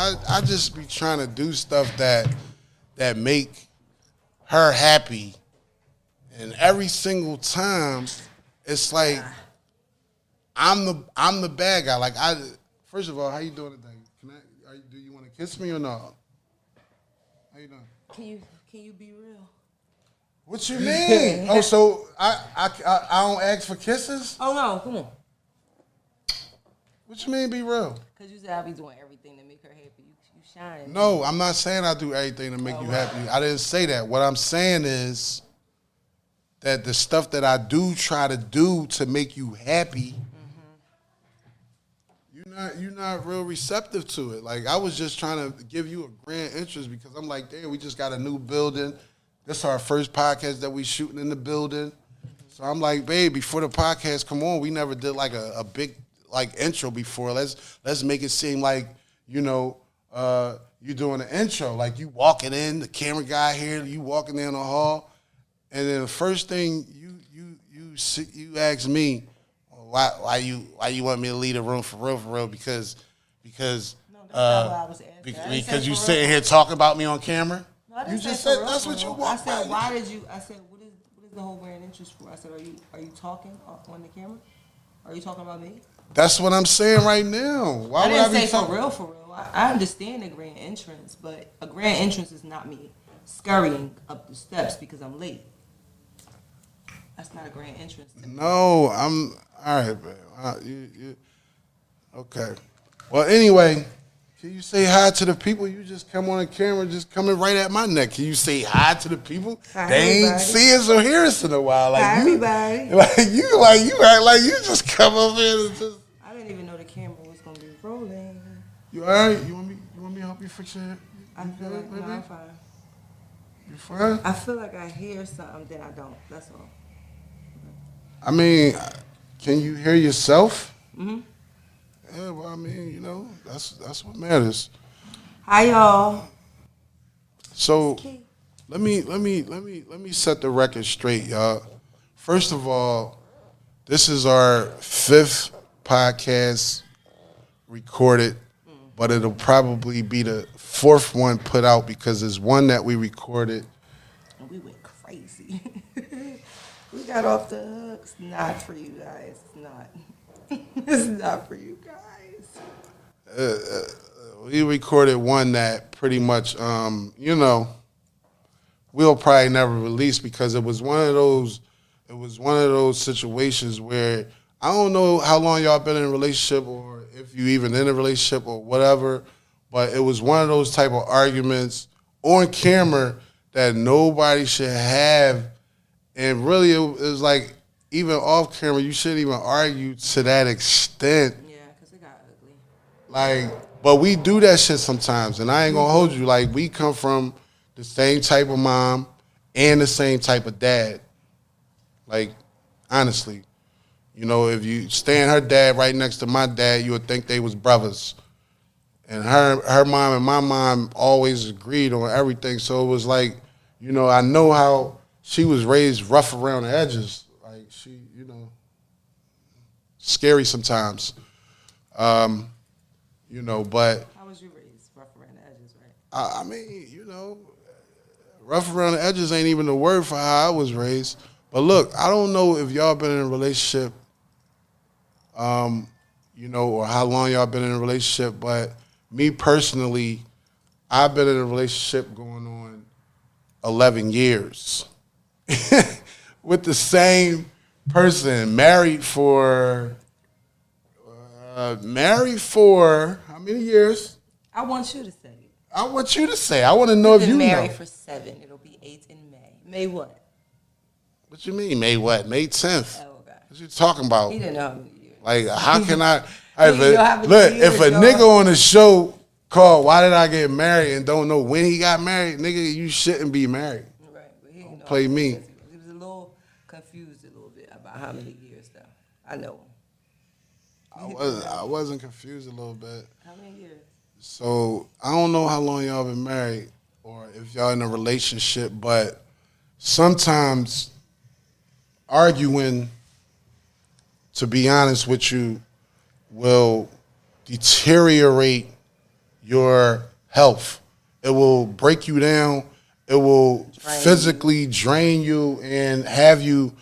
I just be trying to do stuff that make her happy, and every single time, it's like I'm the bad guy. Like first of all, how you doing today? Do you want to kiss me or not? How you doing? Can you be real? What you mean? Oh, so I don't ask for kisses? Oh no, come on. What you mean be real? Cause you said I be doing everything to make her happy. You shining. No, I'm not saying I do everything to make you happy. I didn't say that. What I'm saying is that the stuff that I do try to do to make you happy, you're not real receptive to it. Like I was just trying to give you a grand interest because I'm like, damn, we just got a new building. This is our first podcast that we shooting in the building. So I'm like, babe, before the podcast come on, we never did like a big like intro before. Let's make it seem like, you know, you doing an intro. Like you walking in, the camera guy here, you walking in the hall, and then the first thing you ask me, why you want me to leave the room for real because No, that's not what I was asking. because you sitting here talking about me on camera. No, I didn't You say just for said real, that's for what you real. want. I said, why did you? I said, what is the whole grand interest for? I said, are you talking on the camera? Are you talking about me? That's what I'm saying right now. Why I would didn't I be say talking? for real. I understand the grand entrance, but a grand entrance is not me scurrying up the steps because I'm late. That's not a grand entrance to me. No, I'm all right, babe. Okay. Well, anyway, can you say hi to the people? You just come on the camera, just coming right at my neck. Can you say hi to the people? Hi, they ain't everybody. see us or hear us in a while. Like Hi, you, everybody. like you act like you just come up here and just. I didn't even know the camera was gonna be rolling. You all right? You want me to help you fix your hair? I feel like no, I'm fine. You fine? I feel like I hear something that I don't. That's all. I mean, can you hear yourself? Mm-hmm. Yeah, well, I mean, you know, that's what matters. Hi, y'all. So let me set the record straight, y'all. First of all, this is our 5th podcast recorded, but it'll probably be the 4th one put out because there's one that we recorded. And we went crazy. We got off the hooks. Not for you guys. It's not. It's not for you guys. We recorded one that pretty much, you know, we'll probably never release because it was one of those situations where I don't know how long y'all been in a relationship or if you even in a relationship or whatever, but it was one of those type of arguments on camera that nobody should have. And really, it was like, even off camera, you shouldn't even argue to that extent. Yeah, because it got ugly. Like, but we do that shit sometimes, and I ain't gonna hold you. Like, we come from the same type of mom and the same type of dad. Like, honestly, you know, if you stand her dad right next to my dad, you would think they was brothers. And her mom and my mom always agreed on everything. So it was like, you know, I know how she was raised rough around the edges. Like, she, you know, scary sometimes. You know, but How was you raised? Rough around the edges, right? I mean, you know, rough around the edges ain't even the word for how I was raised. But look, I don't know if y'all been in a relationship, you know, or how long y'all been in a relationship, but me personally, I've been in a relationship going on 11 years with the same person, married for how many years? I want you to say it. I want you to say. I want to know if Been you married know. for 7. It'll be 8 in May. May what? What you mean? May what? May 10th. Oh, okay. What you talking about? He didn't know how many years. Like, how can I? He know how many Look, years, if a dog. nigga on the show called, "Why did I get married?" and don't know when he got married, nigga, you shouldn't be married. Right, but he didn't know play how many me. years He was a little confused a little bit about how many years, though. I know him. I wasn't confused a little bit. How many years? So I don't know how long y'all been married or if y'all in a relationship, but sometimes arguing, to be honest with you, will deteriorate your health. It will break you down. It will physically drain you and have you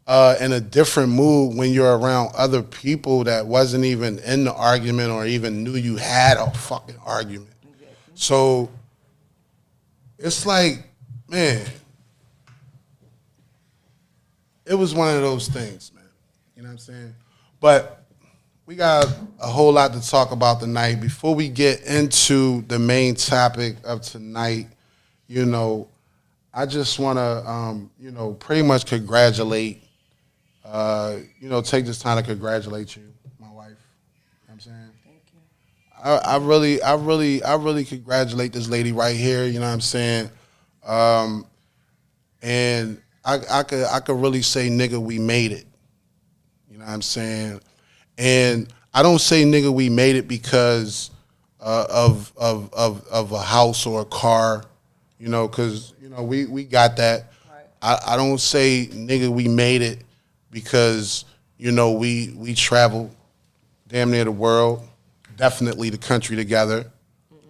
in a different mood when you're around other people that wasn't even in the argument or even knew you had a fucking argument. So it's like, man, it was one of those things, man. You know what I'm saying? But we got a whole lot to talk about tonight. Before we get into the main topic of tonight, you know, I just want to, you know, pretty much congratulate, you know, take this time to congratulate you, my wife. You know what I'm saying? Thank you. I really congratulate this lady right here. You know what I'm saying? And I could really say, nigga, we made it. You know what I'm saying? And I don't say, nigga, we made it because of a house or a car, you know, because, you know, we got that. Right. I don't say, nigga, we made it because, you know, we traveled damn near the world, definitely the country together.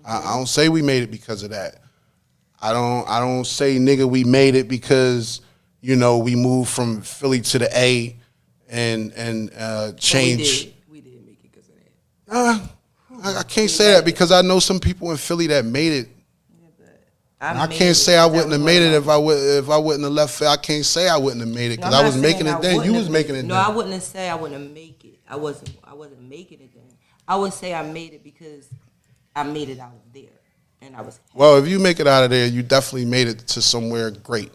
I don't say we made it because of that. I don't say, nigga, we made it because, you know, we moved from Philly to the A and changed. We did make it because of that. I can't say that because I know some people in Philly that made it. Yeah, but I can't say I wouldn't have made it if I wouldn't have left. I can't say I wouldn't have made it because I was making it then. You was making it then. No, I wouldn't say I wouldn't make it. I wasn't making it then. I would say I made it because I made it out of there, and I was happy. Well, if you make it out of there, you definitely made it to somewhere great.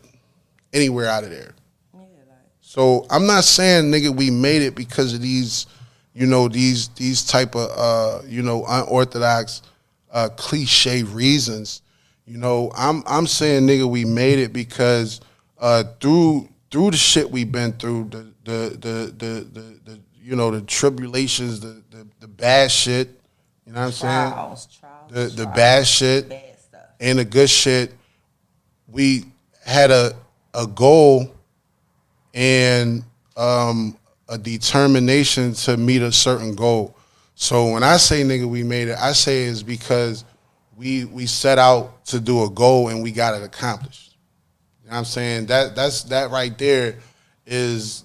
Anywhere out of there. Yeah, like, So I'm not saying, nigga, we made it because of these, you know, these type of you know, unorthodox cliche reasons. You know, I'm saying, nigga, we made it because through the shit we've been through, the you know, the tribulations, the bad shit, you know what I'm saying? Trials, The bad shit bad stuff. and the good shit. We had a goal and a determination to meet a certain goal. So when I say, nigga, we made it, I say it's because we set out to do a goal and we got it accomplished. You know what I'm saying? That right there is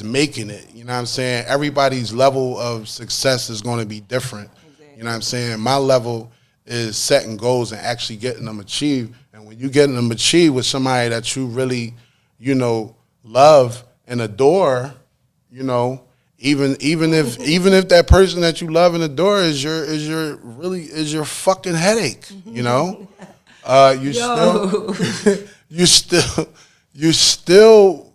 making it. You know what I'm saying? Everybody's level of success is going to be different. Exactly. You know what I'm saying? My level is setting goals and actually getting them achieved. And when you getting them achieved with somebody that you really, you know, love and adore, you know, even if that person that you love and adore is your fucking headache, you know, you still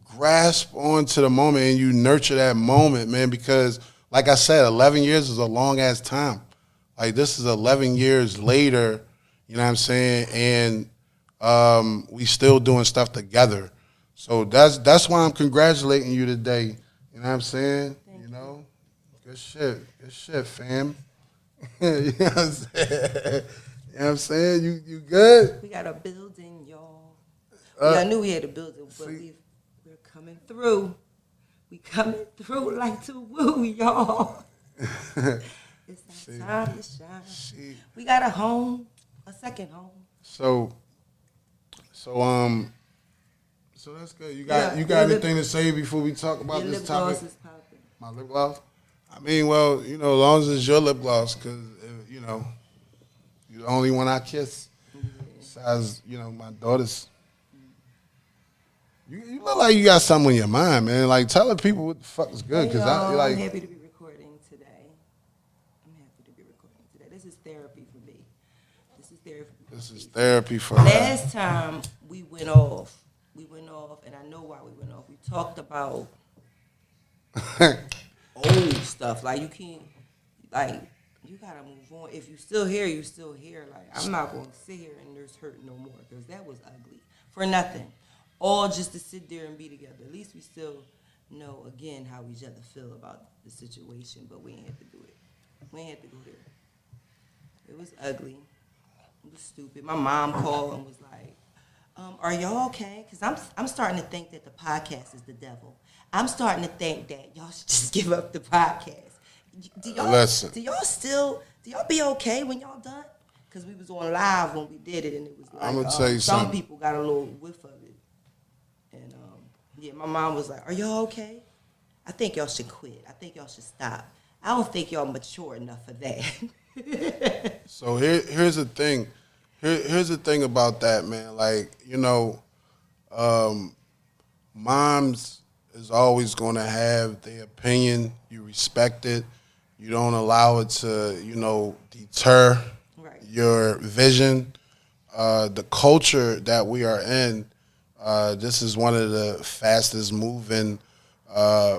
grasp onto the moment and you nurture that moment, man, because like I said, 11 years is a long ass time. Like this is 11 years later, you know what I'm saying? And we still doing stuff together. So that's why I'm congratulating you today. You know what I'm saying? Thank you know? Good shit, fam. You know what I'm saying? You know what I'm saying? You good? We got a building, y'all. I knew we had a building, but we're coming through. We coming through like to woo, y'all. It's our time to shine. We got a home, a second home. So that's good. You got anything to say before we talk about this topic? Lip gloss is popping. My lip gloss? I mean, well, you know, as long as it's your lip gloss, because, you know, you're the only one I kiss. Besides, you know, my daughters. You look like you got something on your mind, man. Like, tell the people what the fuck is good, because I'm happy to be recording today. This is therapy for me. This is therapy for Last time we went off, and I know why we went off. We talked about old stuff. Like, you can't, like, you gotta move on. If you still here, you still here. Like, I'm not gonna sit here and there's hurt no more, because that was ugly. For nothing. All just to sit there and be together. At least we still know, again, how each other feel about the situation, but we ain't have to do it. We ain't have to go there. It was ugly. It was stupid. My mom called and was like, are y'all okay? Because I'm starting to think that the podcast is the devil. I'm starting to think that y'all should just give up the podcast. Do y'all still do y'all be okay when y'all done? Because we was on live when we did it, and it was like I'm gonna tell you some something. people got a little whiff of it. And yeah, my mom was like, "Are y'all okay? I think y'all should quit. I think y'all should stop. I don't think y'all mature enough for that." So here's the thing. Here's the thing about that, man. Like, moms is always going to have their opinion. You respect it. You don't allow it to, deter Right. your vision. The culture that we are in, this is one of the fastest moving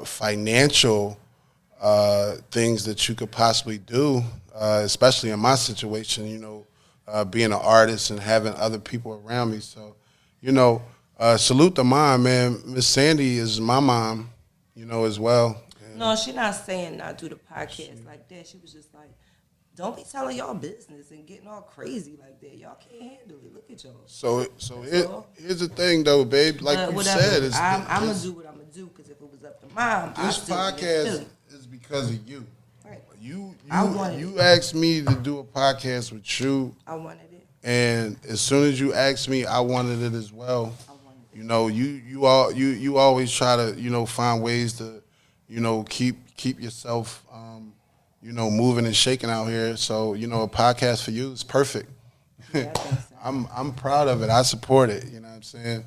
financial things that you could possibly do, especially in my situation, being an artist and having other people around me. So, salute to mom, man. Miss Sandy is my mom, as well. No, she not saying not do the podcast like that. She was just like, don't be telling y'all business and getting all crazy like that. Y'all can't handle it. Look at y'all. So all. here's the thing, though, babe. Like But you whatever. said, I'm gonna do what I'm gonna do because if it was up to mom, I this still be in podcast Philly. is because of you. Right. You I wanted you asked me to do a podcast with you, I wanted it. and as soon as you asked me, I wanted it as well. I wanted it. You always try to find ways to keep yourself moving and shaking out here. So a podcast for you is perfect. Yeah, I think so. I'm proud of it. I support it. You know what I'm saying?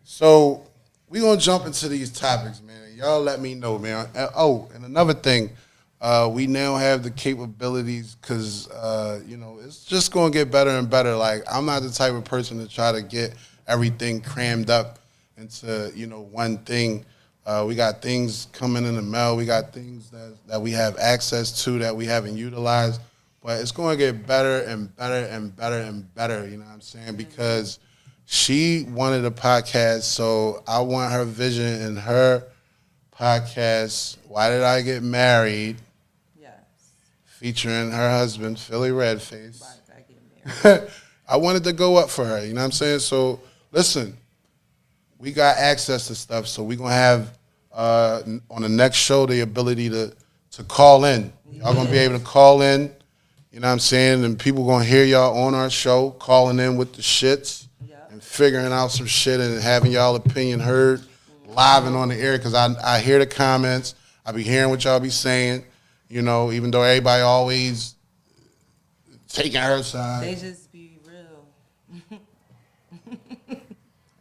So we gonna jump into these topics, man. Y'all let me know, man. And another thing, we now have the capabilities because it's just gonna get better and better. Like I'm not the type of person to try to get everything crammed up into one thing. We got things coming in the mail. We got things that we have access to that we haven't utilized. But it's going to get better and better and better and better, you know what I'm saying? Because she wanted a podcast, so I want her vision in her podcast, Why Did I Get Married, Yes. featuring her husband, Philly Redface. Why did I get married? I wanted to go up for her, you know what I'm saying? So, listen, we got access to stuff, so we're going to have, on the next show, the ability to call in. Y'all going to be able to call in, you know what I'm saying? And people going to hear y'all on our show, calling in with the shits and figuring out some shit and having y'all opinion heard live and on the air because I hear the comments. I be hearing what y'all be saying, even though everybody always taking her side. They just be real.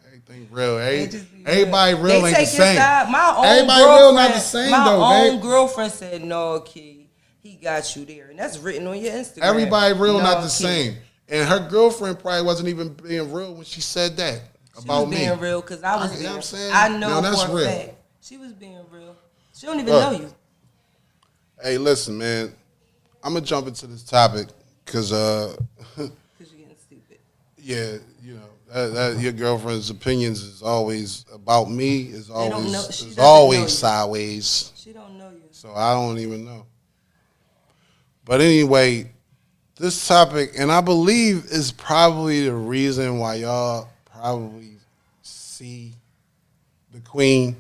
Everything real. They just be Everybody real They ain't the take your same. side. My own Everybody girlfriend, real not the same, my though, own babe. girlfriend said, no, Key, he got you there. And that's written on your Instagram. Everybody real No, not the Key. same. And her girlfriend probably wasn't even being real when she said that about She was me. being real because I was You know being what I'm saying? I know Now, that's for a real. fact. She was being real. She don't even Look. know you. Hey, listen, man. I'm gonna jump into this topic because, Because you're getting stupid. yeah, that your girlfriend's opinions is always about me. Is don't always know- she is doesn't always know you. sideways. She don't know you. So I don't even know. But anyway, this topic, and I believe is probably the reason why y'all probably see the queen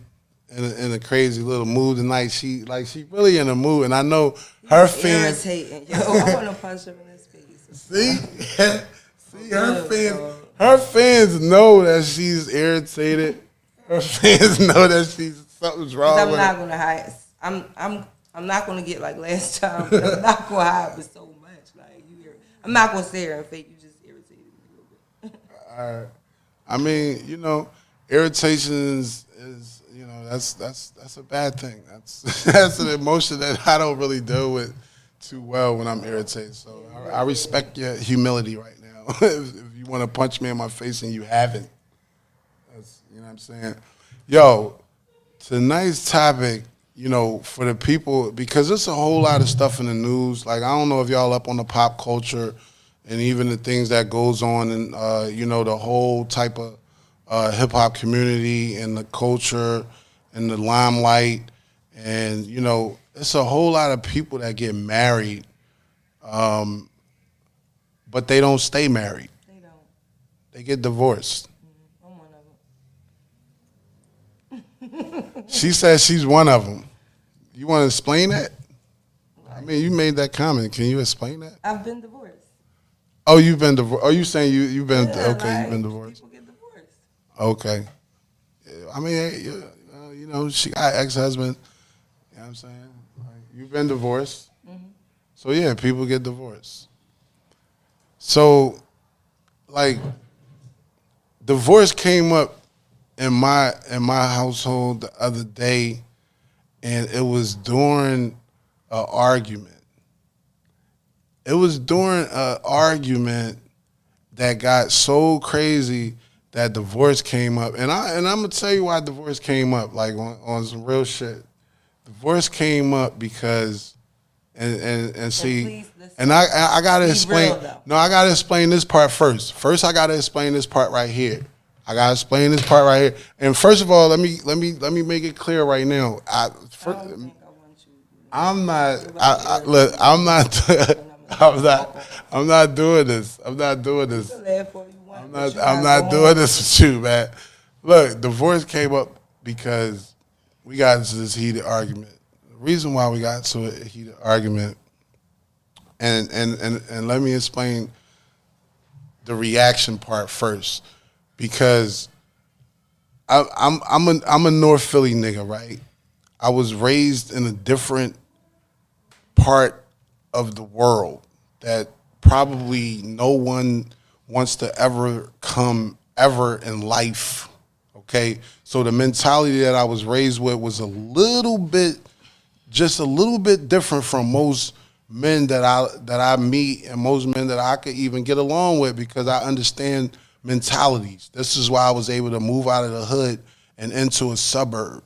in a crazy little mood tonight. She really in a mood, and I know her fans. Irritating. Yo, I want to punch him in his face. See, her fans know that she's irritated. Her fans know that something's wrong I'm with not her. gonna hide. I'm not gonna get like last time. But I'm not gonna hide with so much. Like I'm not gonna say her and fake. You just irritated me a little bit. All right. I mean, irritation is that's a bad thing. That's an emotion that I don't really deal with too well when I'm irritated. So I respect your humility right now. if you want to punch me in my face and you haven't, that's what I'm saying. Yo, tonight's topic, for the people, because there's a whole lot of stuff in the news. Like I don't know if y'all up on the pop culture and even the things that goes on in the whole type of hip hop community and the culture and the limelight, and it's a whole lot of people that get married, but they don't stay married. They don't. They get divorced. I'm one of them. She says she's one of them. You want to explain that? mean, you made that comment. Can you explain that? I've been divorced. Oh, you've been divorced. Oh, you saying you've been Yeah, okay? You've been divorced. People get divorced. Okay. Yeah, I mean, hey, you know, she got ex-husband. You know what I'm saying? Like, you've been divorced. So yeah, people get divorced. So, like, divorce came up in my household the other day, and it was during an argument. It was during an argument that got so crazy that divorce came up, and I'm gonna tell you why divorce came up. Like on some real shit, divorce came up because, and see, please listen. and I gotta Be explain. real, though. No, I gotta explain this part first. First, I gotta explain this part right here. I gotta explain this part right here. And first of all, let me make it clear right now. I don't think I want you. I'm not. Look, I'm not. I'm not doing this. I'm not doing this. I'm not doing this with you, man. Look, divorce came up because we got into this heated argument. The reason why we got into a heated argument, and let me explain the reaction part first, because I'm a North Philly nigga, right? I was raised in a different part of the world that probably no one wants to ever come ever in life. Okay, so the mentality that I was raised with was just a little bit different from most men that I meet, and most men that I could even get along with, because I understand mentalities. This is why I was able to move out of the hood and into a suburb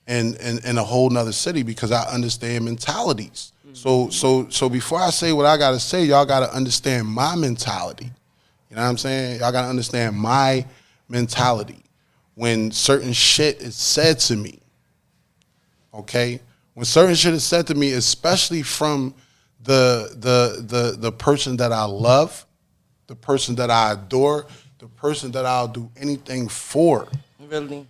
and in a whole nother city, because I understand mentalities. So before I say what I gotta say, y'all gotta understand my mentality. You know what I'm saying? Y'all gotta understand my mentality when certain shit is said to me. Okay? When certain shit is said to me, especially from the person that I love, the person that I adore, the person that I'll do anything for. Really?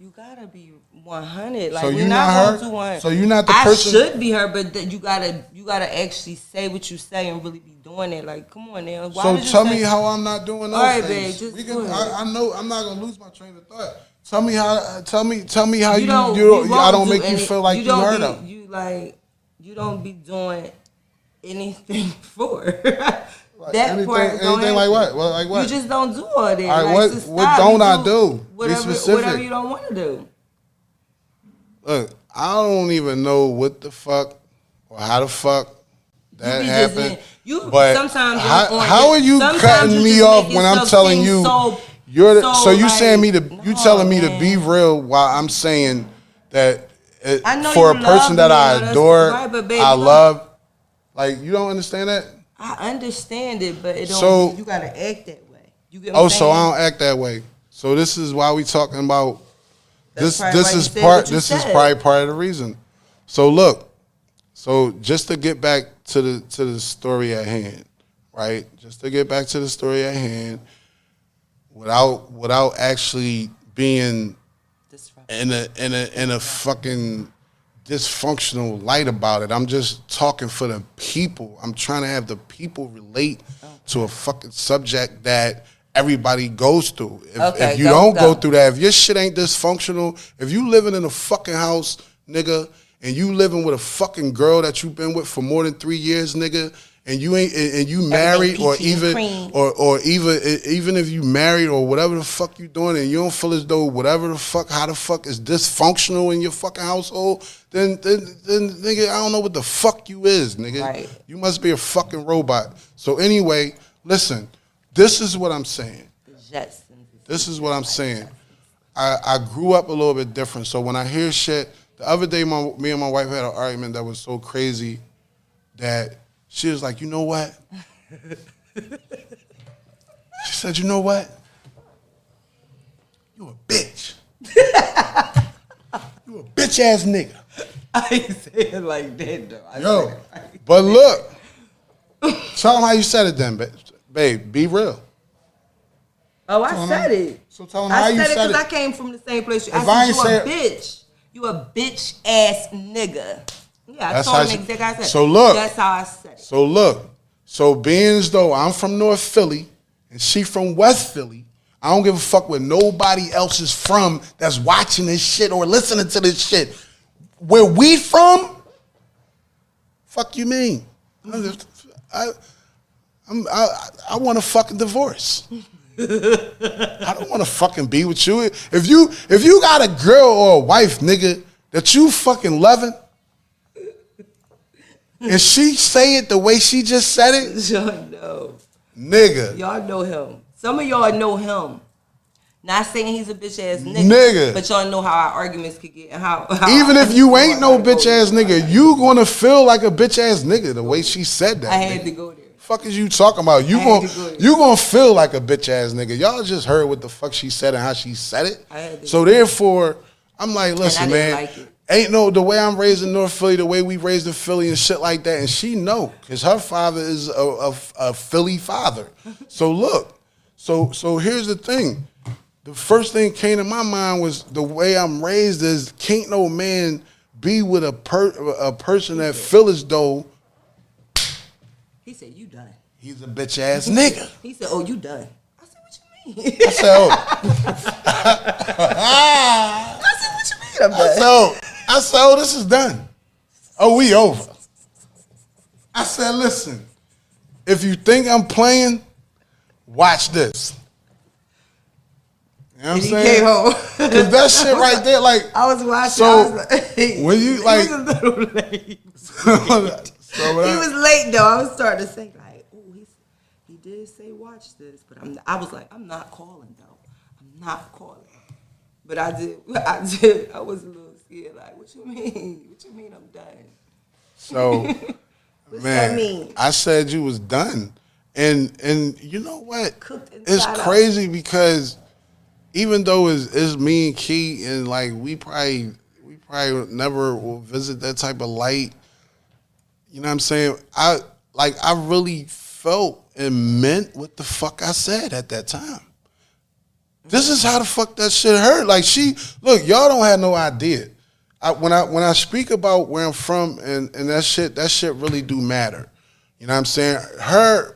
You gotta be 100. Like, So we're you not not going her? to one. So you not the person? I should be her, but you gotta actually say what you say and really be doing it. Like, come on now. Why So did you tell say- me how I'm not doing those All right, things. babe, just Go ahead. I know I'm not gonna lose my train of thought. Tell me how. Tell me how you. won't I don't make do you any- feel like you don't heard be, of. You don't be doing anything for her. That anything- part don't anything like happen. what? Well, like what? You just don't do all that. All right, like, what- so what stop. don't You I do? Be Whatever, specific. whatever you don't want to do. Look, I don't even know what the fuck or how the fuck that be happened. just but sometimes how are you sometimes cutting you me just off make when I'm yourself telling seem you so so you saying me to you no, telling me to man. be real while I'm saying that I know for a you person love that me, I that's adore, right, but baby, I look. love. Like, you don't understand that? I understand it, but it don't. So- you gotta act that way. You get what I'm Oh, saying? so I don't act that way. So this is why we talking about That's this. probably This why you is said part. what you This is said. probably part of the reason. So look. So just to get back to the story at hand, right? Just to get back to the story at hand, without actually being in a fucking dysfunctional light about it. I'm just talking for the people. I'm trying to have the people relate to a fucking subject that everybody goes through. Okay, if you go, don't go go. through that, if your shit ain't dysfunctional, if you living in a fucking house, nigga, and you living with a fucking girl that you've been with for more than 3 years, nigga, and you ain't and you married, or peachy and even cream. or even if you married or whatever the fuck you doing, and you don't feel as though whatever the fuck, how the fuck is dysfunctional in your fucking household, then nigga, I don't know what the fuck you is, nigga. Right. You must be a fucking robot. So anyway, listen, this is what I'm saying. This is what I'm saying. I grew up a little bit different. So when I hear shit, the other day me and my wife had an argument that was so crazy that she was like, you know what? She said, you know what? You a bitch. You a bitch ass nigga. I ain't say it like that though. I Yo, said it like but look, tell them how you said it then, babe. Be real. Oh, I said it. So tell them how I you said it said because it. I came from the same place. If I I ain't said you say a bitch. You a bitch ass nigga. Yeah, I That's told how him she- exactly how I said. So look. That's how I said it. So look, so being as though I'm from North Philly and she from West Philly, I don't give a fuck where nobody else is from that's watching this shit or listening to this shit. Where we from? Fuck you mean? I want a fucking divorce. I don't want to fucking be with you. If you got a girl or a wife, nigga, that you fucking loving, and she say it the way she just said it, Y'all know. nigga. Y'all know him. Some of y'all know him. Not saying he's a bitch ass Nigga. but y'all know how our arguments could get and how Even if you ain't no bitch ass nigga, you gonna feel like a bitch ass nigga the way she said that. I had nigga. to go there. Fuck is you talking about? You I had gonna to go there. you gonna feel like a bitch ass nigga. Y'all just heard what the fuck she said and how she said it. I had to So therefore, I'm like, listen, didn't man. like it. Ain't no the way I'm raised in North Philly, the way we raised in Philly and shit like that, and she know because her father is a Philly father. So look, so here's the thing. The first thing came to my mind was the way I'm raised is can't no man be with a person that feel as though He said, "You done." he's a bitch ass nigga. He said, "Oh, you done." I said, "What you mean?" I said, oh. I said, "What you mean?" I'm done. I said, oh, this is done. Oh, we over. I said, listen, if you think I'm playing, watch this. You know what I'm And he saying? came home. Cause that shit right there, like, I was watching. So, I was like, when you, like- he was a little late. so when He I- was late though. I was starting to say like, "Oh, he did say watch this," but I was like, "I'm not calling though. I'm not calling." But I did. I was a little scared. Like, what you mean? What you mean I'm done? So, What's man, that mean? I said you was done, and you know what? Cooked inside It's out. crazy because even though it's me and Key, and like we probably never will visit that type of light. You know what I'm saying? I really felt and meant what the fuck I said at that time. This is how the fuck that shit hurt. Like look, y'all don't have no idea. When I speak about where I'm from and that shit really do matter. You know what I'm saying? Her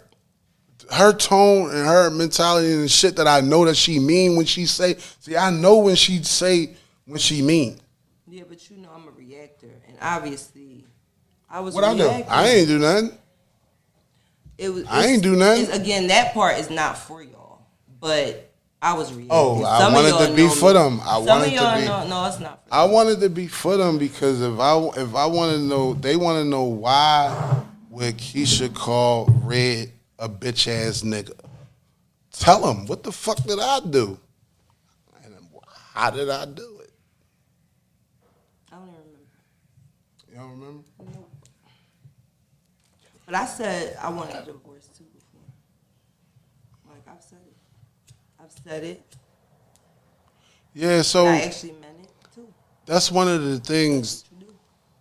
tone and her mentality and the shit that I know that she mean when she say. See, I know when she say when she mean. Yeah, but you know I'm a reactor, and obviously I was. What I do? reacting. I ain't do nothing. I ain't do nothing. Again, that part is not for y'all, but I was reacting. Oh, I Some of wanted y'all to be know for me. them. Some of y'all know. No, it's not. For I wanted to be for them because if I want to know, they want to know why would Keisha call Red a bitch ass nigga? Tell them what the fuck did I do, and how did I do it? I don't even remember. You don't remember? Nope. But I said I wanted a divorce too before. Like I've said it. I've said it. Yeah. So I actually meant it too. that's one of the things. You do.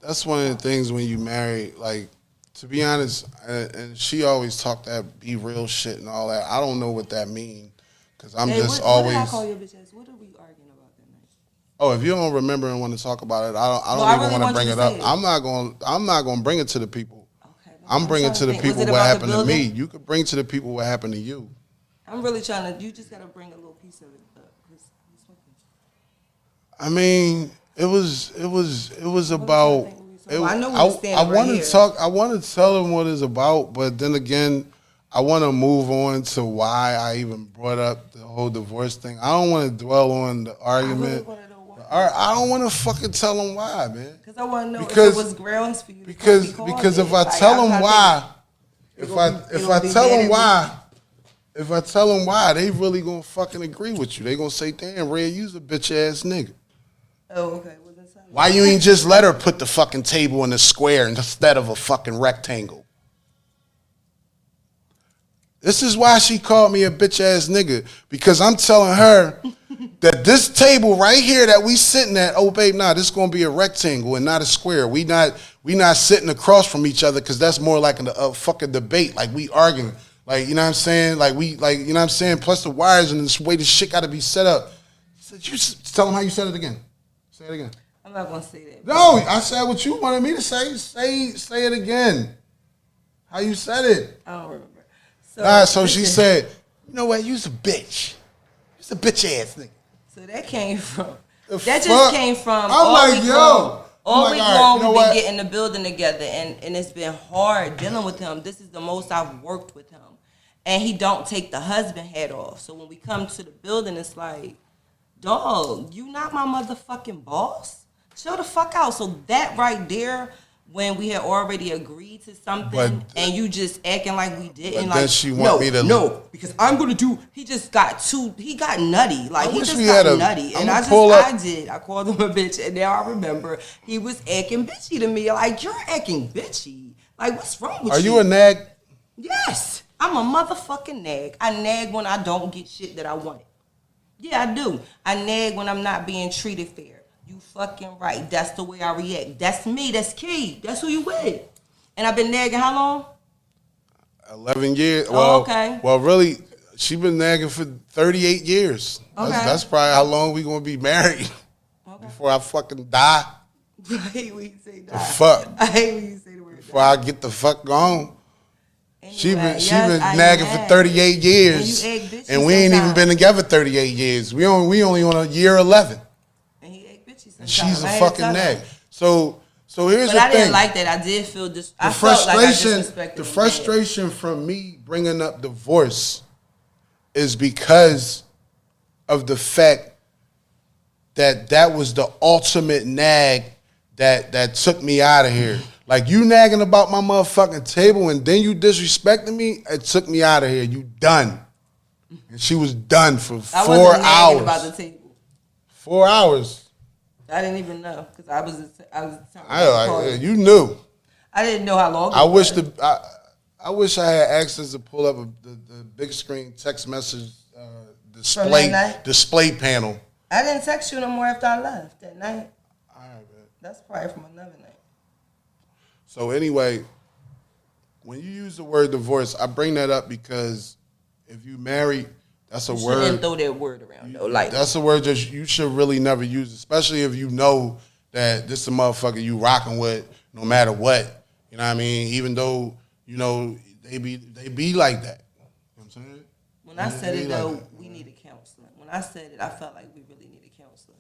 That's one of the things when you marry, like, to be honest, and she always talked that be real shit and all that. I don't know what that mean because I'm Hey, just what always. did I call your bitch ass? What are we arguing about that night? Oh, if you don't remember and want to talk about it, I don't No, I even really want to want bring you it to up. say it. I'm not going to bring it to the people. Okay. I'm bringing trying to the think. Was people it what about the happened to me. building? You could bring to the people what happened to you. I'm really trying to. You just gotta bring a little piece of it up. 'Cause I'm smoking. I mean, it was about. think we was- I know we was standing right want here. to talk. I want to tell them what it's about, but then again, I want to move on to why I even brought up the whole divorce thing. I don't want to dwell on the argument. wanna know why. I don't want to fucking tell them why, man. Because I want to know Because- if it was grounds for you to Because be called because if it. I Like, tell I'm them trying to why, think, if I they gonna be tell mad them at me. why, if I tell them why, they really gonna fucking agree with you. They gonna say, "Damn, Red, you's a bitch ass nigga. Oh, okay. Well, then sorry. Why you ain't just let her put the fucking table in a square instead of a fucking rectangle?" This is why she called me a bitch ass nigga, because I'm telling her that this table right here that we sitting at, oh babe, nah, this is gonna be a rectangle and not a square. We not sitting across from each other because that's more like a fucking debate, like we arguing. Like, you know what I'm saying? Like you know what I'm saying? Plus the wires and this way this shit gotta be set up. So you tell them how you said it again. Say it again. I'm not gonna say that. No, I said what you wanted me to say. Say it again. How you said it. I don't remember. So she said, you know what, you's a bitch. You's a bitch ass nigga. So that came from. The That fuck? just came from. I'm all like, week yo. long. All I'm week like, all right, long you know we've what? been getting the building together, and it's been hard dealing with him. This is the most I've worked with him, and he don't take the husband hat off. So when we come to the building, it's like, dog, you not my motherfucking boss. Chill the fuck out. So that right there, when we had already agreed to something, and you just acting like we didn't, But like then she want me to no, because I'm gonna do. He just got nutty. Like I he wish just we got had a- nutty, and I'ma I pull up- called him a bitch, and now I remember he was acting bitchy to me. Like, you're acting bitchy. Like, what's wrong with you? Are you a nag? Yes, I'm a motherfucking nag. I nag when I don't get shit that I wanted. Yeah, I do. I nag when I'm not being treated fair. You fucking right. That's the way I react. That's me. That's Key. That's who you with. And I've been nagging how long? 11 years. Oh, Well, okay. Well, really, she been nagging for 38 years. Okay. That's probably how long we gonna be married Okay. before I fucking die. I hate when you say that. fuck? I hate when you say the word Before I get the fuck gone. She Anyway, been yes, I nagging for nag. 38 years, And you act bitchy and we ain't even sometimes. been together 38 years. We only on a year 11, And he act bitchy sometimes. and she's a I had to fucking tell nag. him. So here's But the I thing. didn't like that. I did feel this. The I felt like I frustration, disrespected the him. frustration from me bringing up divorce is because of the fact that was the ultimate nag that took me out of here. Like, you nagging about my motherfucking table and then you disrespecting me, it took me out of here. You done. And she was done for I 4 wasn't nagging hours. about the table. 4 hours. I didn't even know because I was. You knew. I didn't know how long. I it wish was. I wish I had access to pull up the big screen text message From that night? display panel. I didn't text you no more after I left that night. All right, man. That's probably from another night. So anyway, when you use the word divorce, I bring that up because if you married, that's a You word. shouldn't throw that word around though. Like That's a word that you should really never use, especially if you know that this is a motherfucker you rocking with no matter what. You know what I mean? Even though, you know, they be like that. You know what I'm saying? when I said They it like though, that. we needed counseling. When I said it, I felt like we really needed counseling,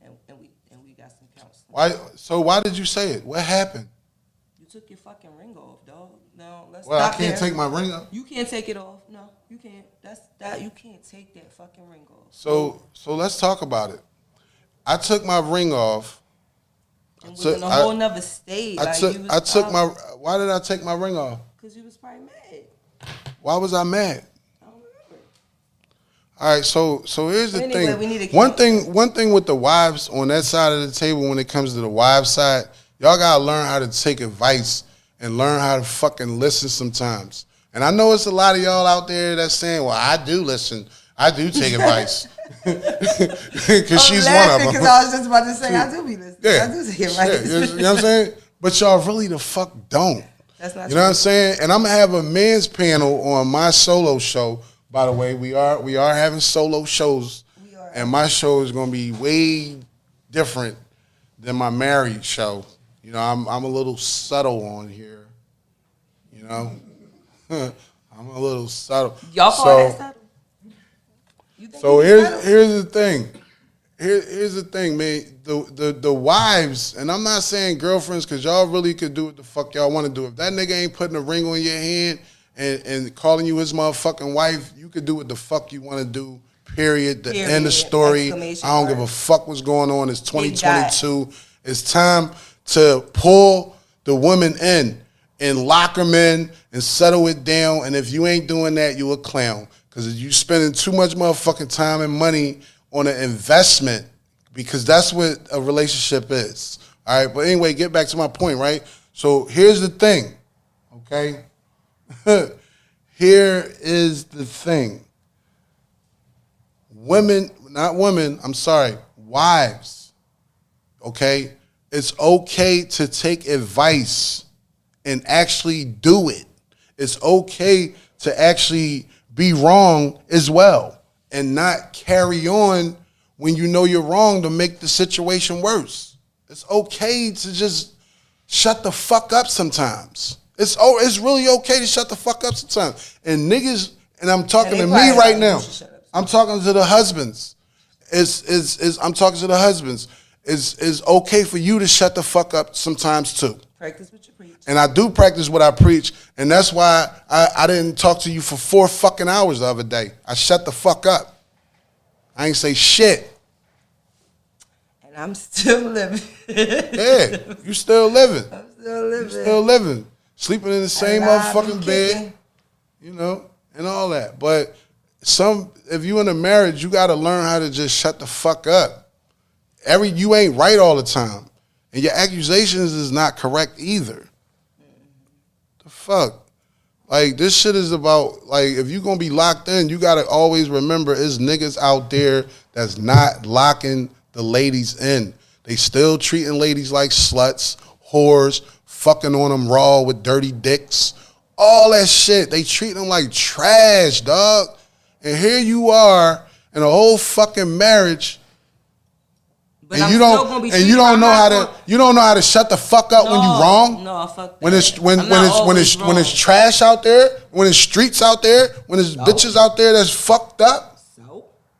and we got some counseling. Why did you say it? What happened? You took your fucking ring off, dog. No, let's Well, I stop can't there. take my ring off. You can't take it off. No, you can't. You can't take that fucking ring off. So let's talk about it. I took my ring off. And was in a whole nother state. Why did I take my ring off? Because you was probably mad. Why was I mad? I don't remember. All right, so here's the Anyway, thing. we need to One thing with the wives on that side of the table when it comes to the wives side, y'all gotta learn how to take advice and learn how to fucking listen sometimes. And I know it's a lot of y'all out there that's saying, well, I do listen. I do take advice. Because she's one of them. Because I was just about to say, I do be listening. Yeah. I do take advice. Yeah, you know what I'm saying? But y'all really the fuck don't. That's not You know what I'm true. saying? And I'm gonna have a men's panel on my solo show. By the way, we are having solo shows. We are. And my show is gonna be way different than my married show. You know, I'm a little subtle on here. You know? I'm a little subtle. Y'all call that subtle? You think So you subtle? here's the thing. Here's the thing, man. The wives, and I'm not saying girlfriends, because y'all really could do what the fuck y'all want to do. If that nigga ain't putting a ring on your hand and calling you his motherfucking wife, you could do what the fuck you want to do. Period. The Period. end of story. Exclamation I don't give a mark. fuck what's going on. It's Big dot. 2022. It's time to pull the women in and lock them in and settle it down. And if you ain't doing that, you a clown. Because you spending too much motherfucking time and money on an investment, because that's what a relationship is. All right, but anyway, get back to my point, right? So here's the thing, okay? Here is the thing. Wives, okay? It's okay to take advice and actually do it. It's okay to actually be wrong as well and not carry on when you know you're wrong to make the situation worse. It's okay to just shut the fuck up sometimes. It's really okay to shut the fuck up sometimes. And niggas, and I'm talking to me right now. I'm talking to the husbands. I'm talking to the husbands. It's okay for you to shut the fuck up sometimes too. Practice what you preach. And I do practice what I preach, and that's why I didn't talk to you for 4 fucking hours the other day. I shut the fuck up. I ain't say shit. And I'm still living. Yeah, you still living. I'm still living. You still living. Sleeping in the same motherfucking bed, you know, and all that. But if you in a marriage, you got to learn how to just shut the fuck up. You ain't right all the time. And your accusations is not correct either. The fuck? Like, this shit is about, like, if you going to be locked in, you got to always remember there's niggas out there that's not locking the ladies in. They still treating ladies like sluts, whores, fucking on them raw with dirty dicks, all that shit. They treat them like trash, dog. And here you are in a whole fucking marriage, but and you don't know how to shut the fuck up when you wrong. No, fuck that. When it's trash out there, when it's streets out there, when it's bitches out there that's fucked up.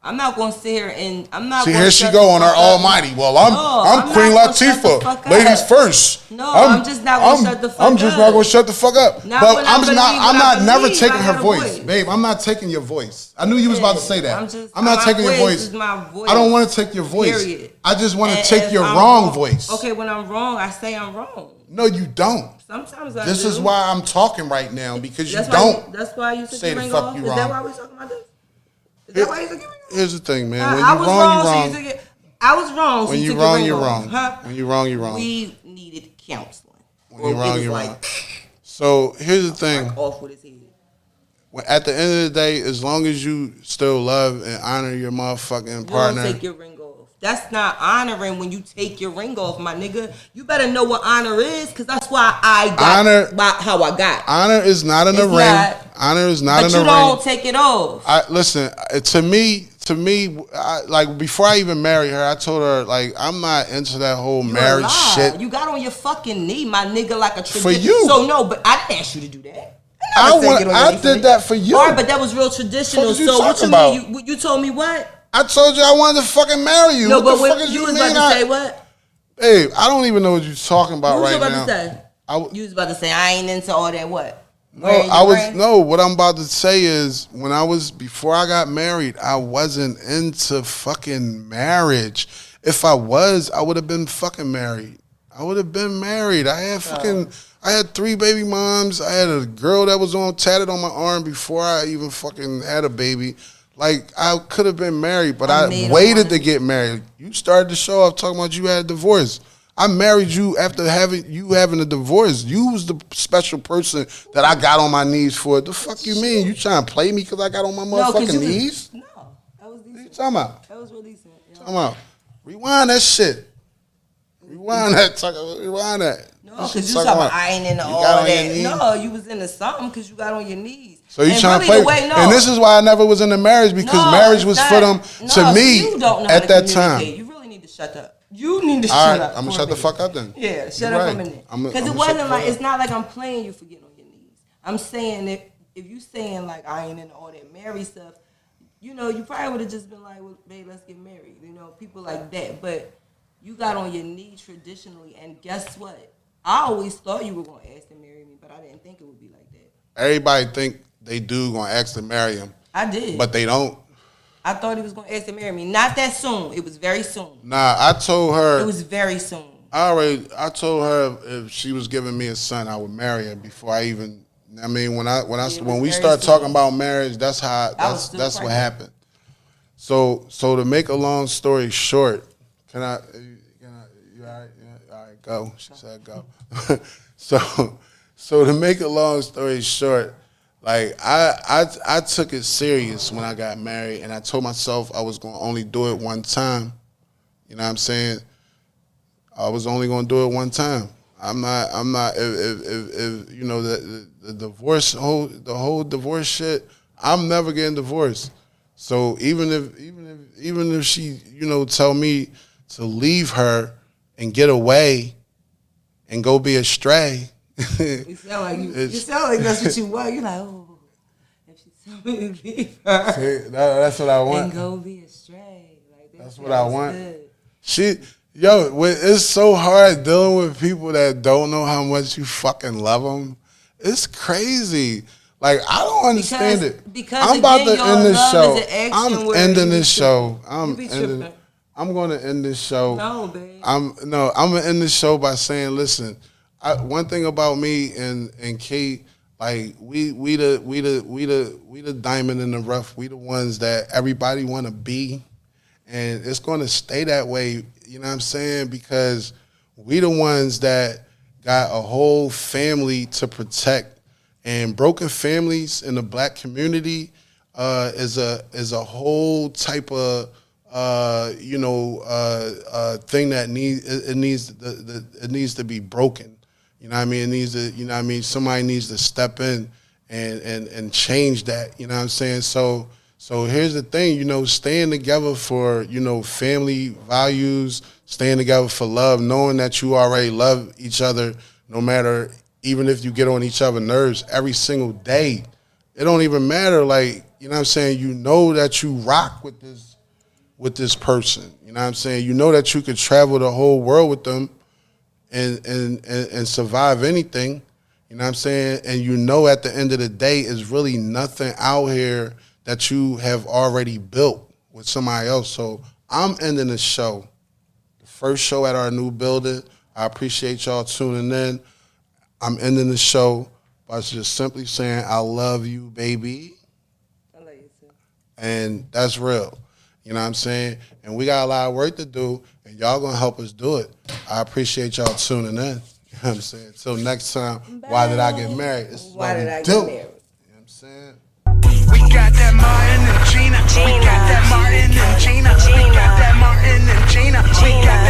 I'm not going to sit here and I'm not. See, here she go on her almighty. Well, I'm Queen Latifah, ladies first. No, I'm just not going to shut the fuck up. I'm just not going to shut the fuck up. But I'm not never taking her voice, voice, babe. I'm not taking your voice. I knew you was about to say that. I'm not taking your voice. My voice. I don't want to take your voice. Period. I just want to take your wrong voice. Okay, when I'm wrong, I say I'm wrong. No, you don't. Sometimes I This do. is why I'm talking right now, because that's you don't. That's why you took say your the ring fuck off? you Is wrong. that why we talking about this? Is that why you took your ring off? Here's the thing, man. When I you was wrong, wrong, you're so wrong. I was wrong, so When you you took your wrong, ring you're off. wrong. Huh? When you wrong, you're wrong. We needed counseling. When you're wrong, you're wrong. So here's the thing. Off with his head. At the end of the day, as long as you still love and honor your motherfucking partner. You don't take your ring off. That's not honoring when you take your ring off, my nigga. You better know what honor is, because that's why I got how I got. Honor is not in the ring. Honor is not in the ring. But you don't take it off. Listen, to me, like, before I even married her, I told her, like, I'm not into that whole marriage shit. You got on your fucking knee, my nigga, like a tradition. For you. So no, but I didn't ask you to do that. I did that for you. All right, but that was real traditional. What you so what you about? mean? You told me what? I told you I wanted to fucking marry you. No, what but the fuck is you you was mean? about to say what? Babe, I don't even know what you're talking about right now. What you was about to say? You was about to say I ain't into all that what? What I'm about to say is before I got married, I wasn't into fucking marriage. If I was, I would have been fucking married. I would have been married. I had 3 baby moms. I had a girl that was tatted on my arm before I even fucking had a baby. Like, I could have been married, but I waited to get married. You started the show off talking about you had a divorce. I married you after having a divorce. You was the special person that I got on my knees for. The fuck you mean? You trying to play me because I got on my motherfucking knees? No, that was decent. What you talking about? That was real decent. Yeah. Talking about? Rewind that shit. Rewind that. No, because you talking about I ain't into all that. No, you was into something because you got on your knees. So you trying to play? And this is why I never was in a marriage, because marriage was for them to me at that time. You really need to shut up. You need to shut up. I'm gonna shut the fuck up then. Yeah, shut up for a minute. Because it wasn't like, it's not like I'm playing you for getting on your knees. I'm saying that if you saying like I ain't into all that married stuff, you know, you probably would have just been like, well, babe, let's get married. You know, people like that. But you got on your knees traditionally, and guess what? I always thought you were gonna ask to marry me, but I didn't think it would be like that. Everybody think they do gonna ask to marry him. I did, but they don't. I thought he was gonna ask to marry me. Not that soon. It was very soon. Nah, I told her it was very soon. I told her if she was giving me a son, I would marry her before I even. I mean, when we start talking about marriage, that's what happened. So to make a long story short, you all right? Yeah, all right, go. She said go. So to make a long story short, like I took it serious when I got married, and I told myself I was gonna only do it one time. You know what I'm saying? I was only gonna do it one time. I'm not. If you know the divorce, the whole divorce shit, I'm never getting divorced. So even if she, you know, tell me to leave her, and get away and go be a stray. You sound like you sound like that's what you want. You're like, oh, if she tell me to leave her, See, that's what I want. and go be a stray. Like, That's what I want. Good. It's so hard dealing with people that don't know how much you fucking love them. It's crazy. Like, I don't understand it. Because I'm about to again, end this love show. is an action I'm word. ending You this be show. tripping. I'm going to end this show. No, babe. I'm gonna end this show by saying, listen, one thing about me and Kate, like we the diamond in the rough. We the ones that everybody want to be, and it's gonna stay that way. You know what I'm saying? Because we the ones that got a whole family to protect, and broken families in the black community is a whole type of thing that needs to be broken. You know what I mean? It needs to, you know what I mean? Somebody needs to step in and change that. You know what I'm saying? So here's the thing, staying together for, family values, staying together for love, knowing that you already love each other, no matter, even if you get on each other's nerves every single day. It don't even matter, like, you know what I'm saying? You know that you rock with this person. You know what I'm saying? You know that you could travel the whole world with them and survive anything. You know what I'm saying? And you know at the end of the day, it's really nothing out here that you have already built with somebody else. So I'm ending the show. The first show at our new building. I appreciate y'all tuning in. I'm ending the show by just simply saying, I love you, baby. I love you too. And that's real. You know what I'm saying? And we got a lot of work to do, and y'all gonna help us do it. I appreciate y'all tuning in. You know what I'm saying? Until next time, Why Did I Get Married? This is Why what did we I do. get married? You know what I'm saying? We got that Martin and Gina. We got that Martin and Gina. We got that Martin and Gina. We got